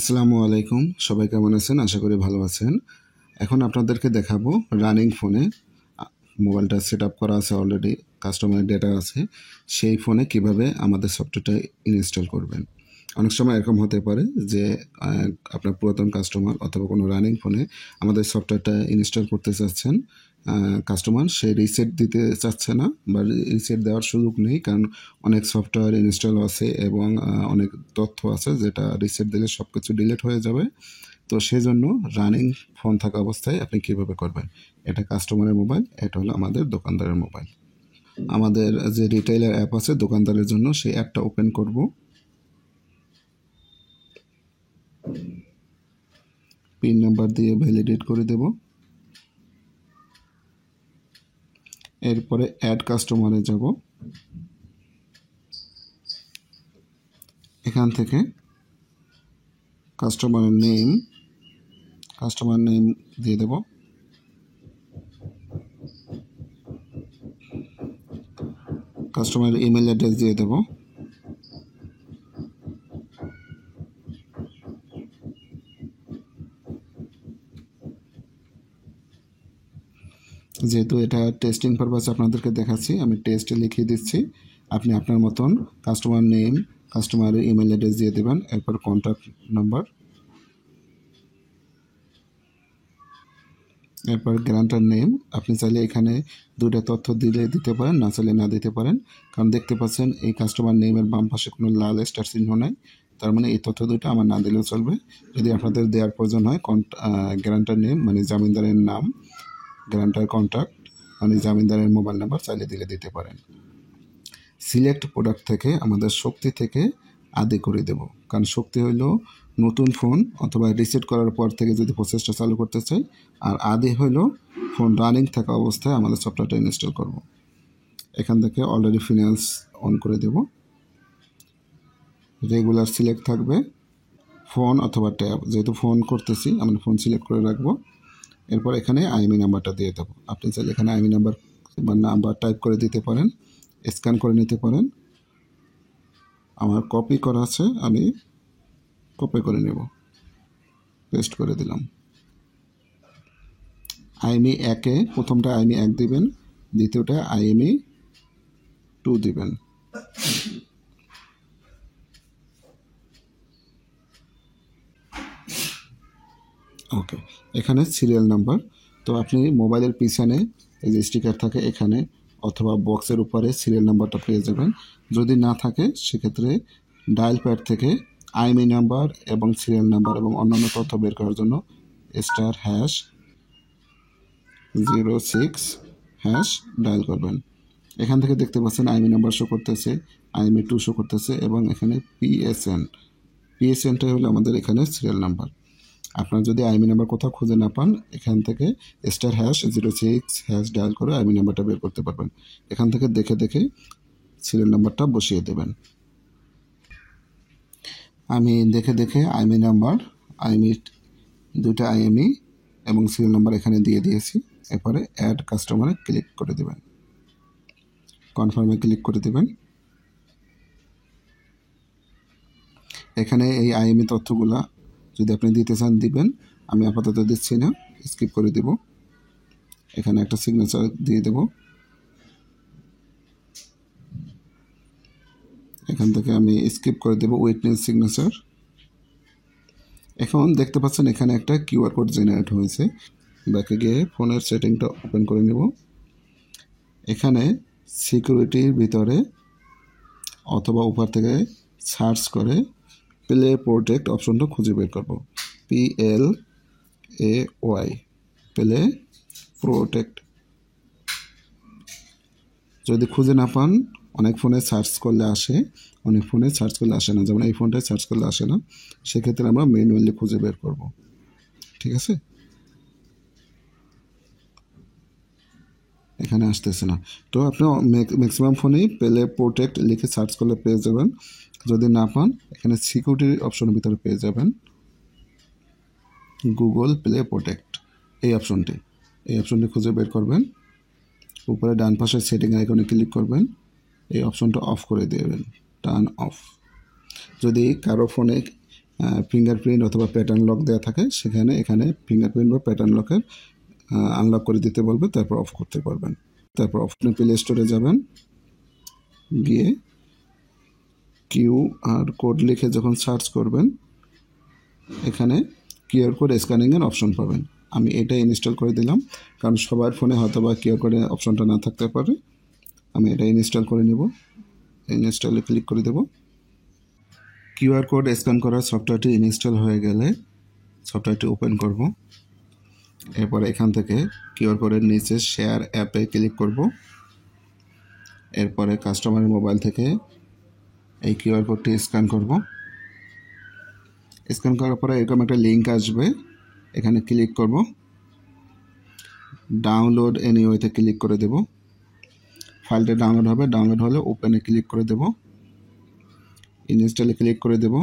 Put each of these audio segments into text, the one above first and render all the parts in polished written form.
আসসালামু আলাইকুম, সবাই কেমন আছেন? আশা করি ভালো আছেন। এখন আপনাদেরকে দেখাবো রানিং ফোনে মোবাইলটা সেট আপ করা আছে, অলরেডি কাস্টমারের ডেটা আছে, সেই ফোনে কিভাবে আমাদের সফটওয়্যারটা ইনস্টল করবেন। অনেক সময় এরকম হতে পারে যে আপনার পুরাতন কাস্টমার অথবা কোনো রানিং ফোনে আমাদের সফটওয়্যারটা ইনস্টল করতে চাচ্ছেন, কাস্টমার সে রিসেট দিতে চাচ্ছে না বা রিসেট দেওয়ার সুযোগ নেই, কারণ অনেক সফটওয়্যার ইনস্টল আছে এবং অনেক তথ্য আছে যেটা রিসেট দিলে সব কিছু ডিলিট হয়ে যাবে। তো সেজন্য রানিং ফোন থাকা অবস্থায় আপনি কীভাবে করবেন? এটা কাস্টমারের মোবাইল, এটা হলো আমাদের দোকানদারের মোবাইল। আমাদের যে রিটেইলার অ্যাপ আছে দোকানদারের জন্য, সেই অ্যাপটা ওপেন করব। পিন নাম্বার দিয়ে ভ্যালিডেট করে দেব। এরপরে অ্যাড কাস্টমারে যাব। এখান থেকে কাস্টমার নেম দিয়ে দেব। কাস্টমার ইমেল অ্যাড্রেস দিয়ে দেব। যেহেতু এটা টেস্টিং পারপাস আপনাদেরকে দেখাচ্ছি, আমি টেস্টে লিখিয়ে দিচ্ছি। আপনি আপনার মতন কাস্টমার নেম, কাস্টমারের ইমেল অ্যাড্রেস দিয়ে দেবেন, এরপর কন্ট্যাক্ট নাম্বার, এরপর গ্যারান্টার নেম। আপনি চাইলে এখানে দুইটা তথ্য দিতে পারেন, না চাইলে না দিতে পারেন, কারণ দেখতে পাচ্ছেন এই কাস্টমার নেমের বাম পাশে কোনো লাল স্টার চিহ্ন নাই, তার মানে এই তথ্য দুটো আমার না দিলেও চলবে। যদি আপনাদের দেওয়ার প্রয়োজন হয়, গ্যারান্টার নেম মানে জামিনদারের নাম, গ্যারান্টার কন্ট্যাক্ট মানে জামিনদারের মোবাইল নাম্বার চাইলে দিতে পারেন। সিলেক্ট প্রোডাক্ট থেকে আমাদের শক্তি থেকে আদি করে দেব, কারণ শক্তি হইল নতুন ফোন অথবা রিসেট করার পর থেকে যদি প্রসেসটা চালু করতে চাই, আর আদি হইল ফোন রানিং থাকা অবস্থায় আমাদের সফটওয়্যারটা ইনস্টল করব। এখান থেকে অলরেডি ফিনান্স অন করে দেব। রেগুলার সিলেক্ট থাকবে, ফোন অথবা ট্যাব, যেহেতু ফোন করতেছি আমরা ফোন সিলেক্ট করে রাখবো। এরপর এখানে আইএমই নাম্বারটা দিয়ে দেবো। আপনি চাইলে এখানে আইএমই নাম্বার টাইপ করে দিতে পারেন, স্ক্যান করে নিতে পারেন। আমার কপি করা আছে, আমি কপি করে নেব, পেস্ট করে দিলাম। আইএমই একে, প্রথমটা আইএমই 1 দিবেন, দ্বিতীয়টা আইএমই 2 দিবেন। ওকে, এখানে সিরিয়াল নাম্বার। তো আপনি মোবাইলের পিছনে এই যে স্টিকার থাকে এখানে অথবা বক্সের উপরে সিরিয়াল নাম্বারটা পেয়ে যাবেন। যদি না থাকে সেক্ষেত্রে ডায়াল প্যাড থেকে আইএমই নাম্বার এবং সিরিয়াল নাম্বার এবং অন্যান্য তথ্য বের করার জন্য *#06# ডায়াল করবেন। এখান থেকে দেখতে পাচ্ছেন আইএমই নাম্বার শো করতেছে, আইএমই 2 শো করতেছে এবং এখানে পিএসএনটাই হলো আমাদের এখানে সিরিয়াল নাম্বার। আপনার যদি আইএমই নাম্বার কোথাও খুঁজে না পান, এখান থেকে *#06# ডায়াল করে আইএমই নাম্বারটা বের করতে পারবেন। এখান থেকে দেখে সিরিয়াল নাম্বারটা বসিয়ে দেবেন। আমি দেখে আইএমই নাম্বার, দুইটা আইএমই এবং সিরিয়াল নাম্বার এখানে দিয়ে দিয়েছি। এরপরে অ্যাড কাস্টমারে ক্লিক করে দেবেন, কনফার্মে ক্লিক করে দেবেন। এখানে এই আইএমই তথ্যগুলা যদি আপনি দিতে চান দিবেন, আমি আপাতত দিচ্ছি না, স্কিপ করে দেব। এখানে একটা সিগনেচার দিয়ে দেব। এখান থেকে আমি স্কিপ করে দেব উইটনেস সিগনেচার। এখন দেখতে পাচ্ছেন এখানে একটা কিউআর কোড জেনারেট হয়েছে। ব্যাকে গিয়ে ফোনের সেটিংটা ওপেন করে নেব। এখানে সিকিউরিটির ভিতরে অথবা উপর থেকে সার্চ করে প্লে প্রোটেক্ট অপশনটা খুঁজে বের করব। PLAY, play protect. যদি খুঁজে না পান, অনেক ফোনে সার্চ করলে আসে, অনেক ফোনে সার্চ করলে আসে না, যেমন এই ফোনটায় সার্চ করলে আসে না, সেক্ষেত্রে আমরা ম্যানুয়ালি খুঁজে বের করব। ঠিক আছে, এখানে আসতেছে না। তো আপনি ম্যাক্সিমাম ফোনেই প্লে প্রোটেক্ট লিখে সার্চ করলে পেয়ে যাবেন। যদি না পান, এখানে সিকিউরিটি অপশনের ভিতরে পেয়ে যাবেন গুগল প্লে প্রোটেক্ট, এই অপশনটি খুঁজে বের করবেন। উপরে ডান পাশে সেটিং আইকনে ক্লিক করবেন, এই অপশনটা অফ করে দেবেন, টার্ন অফ। যদি কারো ফোনে ফিঙ্গারপ্রিন্ট অথবা প্যাটার্ন লক দেওয়া থাকে, এখানে ফিঙ্গারপ্রিন্ট বা প্যাটার্ন লকের আনলক করে দিতে বলবে, তারপর অফ করতে পারবেন। তারপর আপনি প্লে স্টোরে যাবেন, গিয়ে QR কোড লিখে যখন সার্চ করবেন, এখানে QR কোড স্ক্যানিংয়ের অপশন পাবেন। আমি এটা ইনস্টল করে দিলাম, কারণ সবার ফোনে হয়তো বা QR কোডের অপশনটা না থাকতে পারে। আমি এটা ইনস্টল করে নেব, ইনস্টলে ক্লিক করে দেব। QR কোড স্ক্যান করার সফটওয়্যারটি ইনস্টল হয়ে গেলে সফটওয়্যারটি ওপেন করব। এরপর এখান থেকে QR কোডের নিচে শেয়ার অ্যাপে ক্লিক করব। এরপরে কাস্টমারের মোবাইল থেকে এই QR কোডটি স্ক্যান করব। স্ক্যান করার পরে এরকম একটা লিঙ্ক আসবে, এখানে ক্লিক করব। ডাউনলোড এনিওয়েতে ক্লিক করে দেব। ফাইলটা ডাউনলোড হবে, ডাউনলোড হলে ওপেনে ক্লিক করে দেব। ইনস্টলে ক্লিক করে দেব।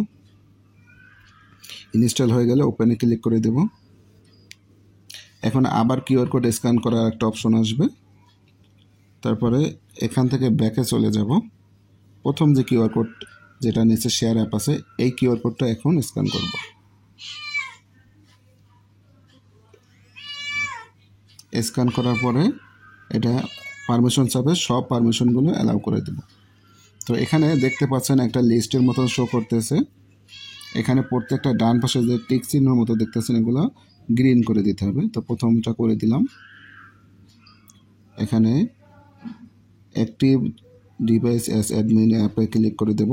ইনস্টল হয়ে গেলে ওপেনে ক্লিক করে দেব। এখন আবার QR কোড স্ক্যান করার একটা অপশন আসবে। তারপরে এখান থেকে ব্যাকে চলে যাব। প্রথম যে QR কোড যেটা নিচে শেয়ার অ্যাপ আছে, এই QR কোডটা এখন স্ক্যান করব। স্ক্যান করার পরে এটা পারমিশন চাপে, সব পারমিশনগুলো অ্যালাউ করে দেব। তো এখানে দেখতে পাচ্ছেন একটা লিস্টের মতো শো করতেছে। এখানে প্রত্যেকটা ডান পাশে যে টিক চিহ্নের মতো দেখতেছেন, এগুলো গ্রিন করে দিতে হবে। তো প্রথমটা করে দিলাম। এখানে অ্যাক্টিভ ডিভাইস অ্যাজ অ্যাডমিন অ্যাপে ক্লিক করে দেব।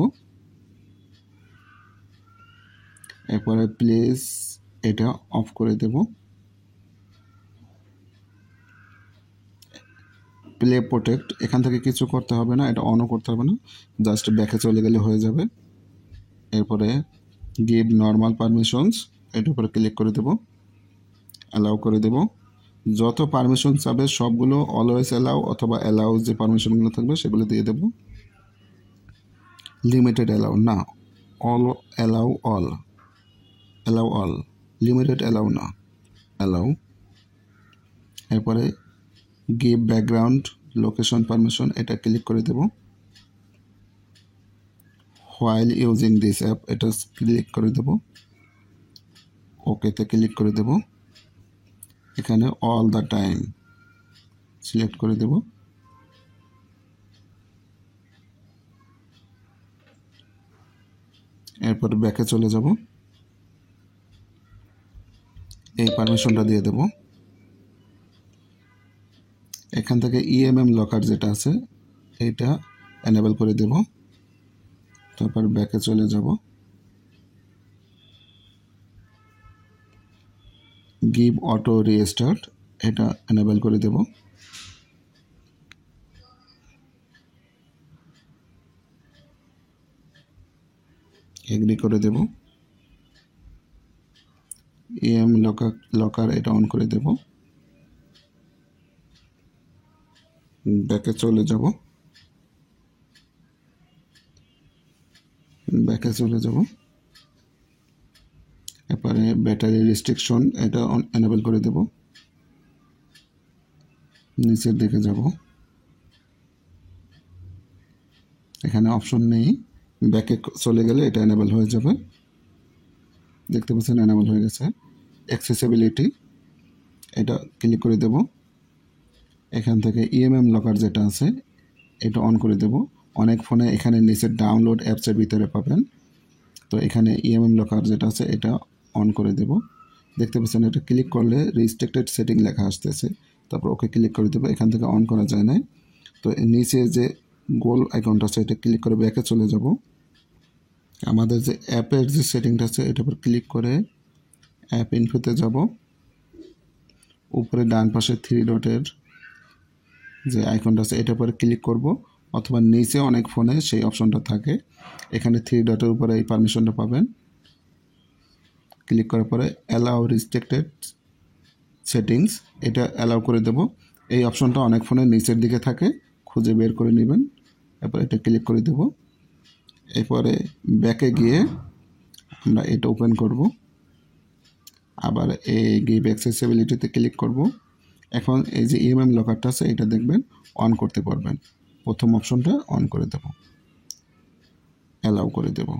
এরপরে প্লিজ এটা অফ করে দেব। প্লে প্রোটেক্ট, এখান থেকে কিছু করতে হবে না, এটা অনও করতে হবে না, জাস্ট ব্যাকে চলে গেলে হয়ে যাবে। এরপরে গিভ নর্মাল পারমিশনস, এটার উপরে ক্লিক করে দেব, অ্যালাউ করে দেব। যত পারমিশন চাবে সবগুলো অলওয়েজ অ্যালাউ অথবা অ্যালাউ যে পারমিশনগুলো থাকবে সেগুলো দিয়ে দেব। লিমিটেড অ্যালাউ না, all allow, all allow, all, limited allow না, অ্যালাউ। এরপরে গিভ ব্যাকগ্রাউন্ড লোকেশন পারমিশন, এটা ক্লিক করে দেব। হোয়াইল ইউজিং দিস অ্যাপ, এটা ক্লিক করে দেব। ওকেতে ক্লিক করে দেব। এখানে অল দ্য টাইম সিলেক্ট করে দেব। এরপর ব্যাকে চলে যাব, এই পারমিশনটা দিয়ে দেব। এখান থেকে EMM লকার যেটা আছে এইটা এনেবল করে দেব। তারপর ব্যাকে চলে যাব, গিভ অটো রিস্টার্ট, এটা এনেবল করে দেব। এগ্রি করে দেব। লকার এটা অন করে দেব। ব্যাকে চলে যাব, এরপরে ব্যাটারি রেস্ট্রিকশন এটা এনেবল করে দেব। নিচের দিকে যাব, এখানে অপশন নেই, ব্যাকে চলে গেলে এটা এনেবল হয়ে যাবে। দেখতে পাচ্ছেন এনেবল হয়ে গেছে। অ্যাক্সেসিবিলিটি এটা ক্লিক করে দেব। এখান থেকে EMM লকার যেটা আছে এটা অন করে দেব। অনেক ফোনে এখানে নিচে ডাউনলোড অ্যাপসের ভিতরে পাবেন, তো এখানে EMM লকার যেটা আছে এটা অন করে দেব। দেখতে পাচ্ছেন এটা ক্লিক করলে রেস্ট্রিক্টেড সেটিং লেখা আসতেছে, তারপর ওকে ক্লিক করে দেবো। এখান থেকে অন করা যায় না, তো নিচে যে গোল আইকনটা আছে এটা ক্লিক করে ব্যাকে চলে যাব। আমাদের যে অ্যাপের যে সেটিংটা আছে এটার উপর ক্লিক করে অ্যাপ ইনফোতে যাব। উপরে ডান পাশে 3 ডটের যে আইকনটা আছে এটার উপরে ক্লিক করব, অথবা নিচে অনেক ফোনে সেই অপশনটা থাকে, এখানে 3 ডটের উপরে এই পারমিশনটা পাবেন। ক্লিক করার পরে অ্যালাউ রেস্ট্রিক্টেড সেটিংস, এটা অ্যালাউ করে দেব। এই অপশনটা অনেক ফোনের নিচের দিকে থাকে, খুঁজে বের করে নেবেন। এরপর এটা ক্লিক করে দেব। এরপরে ব্যাকে গিয়ে আমরা এটা ওপেন করব, আবার এই গিভ অ্যাক্সেসিবিলিটিতে ক্লিক করব। এখন এই যে EMM লকারটা আছে এটা দেখবেন অন করতে পারবেন। প্রথম অপশনটা অন করে দেব, অ্যালাউ করে দেব।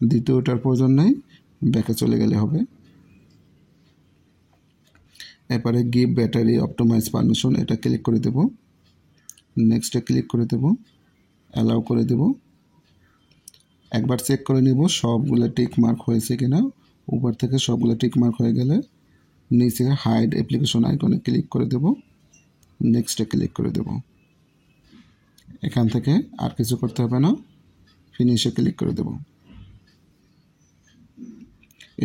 দ্বিতীয়টার প্রয়োজন নেই, ব্যাকে চলে গেলে হবে। এরপরে গিভ ব্যাটারি অপটিমাইজ পারমিশন, এটা ক্লিক করে দেব। নেক্সটে ক্লিক করে দেব, অ্যালাউ করে দেব। একবার চেক করে নিব সবগুলো টিক মার্ক হয়েছে কিনা। উপর থেকে সবগুলো টিক মার্ক হয়ে গেলে নিচে হাইড অ্যাপ্লিকেশন আইকনে ক্লিক করে দেব, নেক্সটে ক্লিক করে দেব। এখান থেকে আর কিছু করতে হবে না, ফিনিশে ক্লিক করে দেব।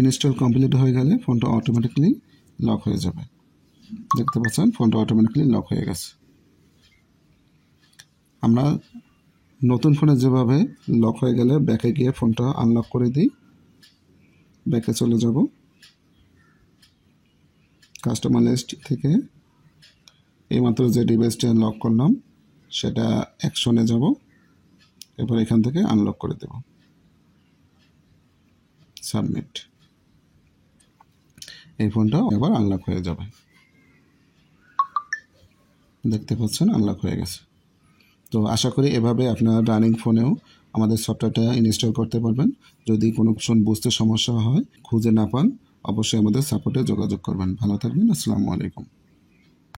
ইনস্টল কমপ্লিট হয়ে গেলে ফোনটা অটোমেটিকলি লক হয়ে যাবে। দেখতে পাচ্ছেন ফোনটা অটোমেটিকলি লক হয়ে গেছে। আমরা নতুন ফোনে যেভাবে লক হয়ে গেলে ব্যাকে গিয়ে ফোনটা আনলক করে দিই, ব্যাকে চলে যাব। কাস্টমার লিস্ট থেকে এইমাত্র যে ডিভাইসটা লক করলাম সেটা অ্যাকশনে যাব। এবার এখান থেকে আনলক করে দেব, সাবমিট। এই ফোনটা এবার আনলক হয়ে যাবে। দেখতে পাচ্ছেন আনলক হয়ে গেছে। তো আশা করি এভাবে আপনার রানিং ফোনেও আমাদের সফটওয়্যারটা ইনস্টল করতে পারবেন। যদি কোনো কিছু বুঝতে সমস্যা হয়, খুঁজে না পান, অবশ্যই আমাদের সাপোর্টে যোগাযোগ করবেন। ভালো থাকবেন। আসসালামু আলাইকুম।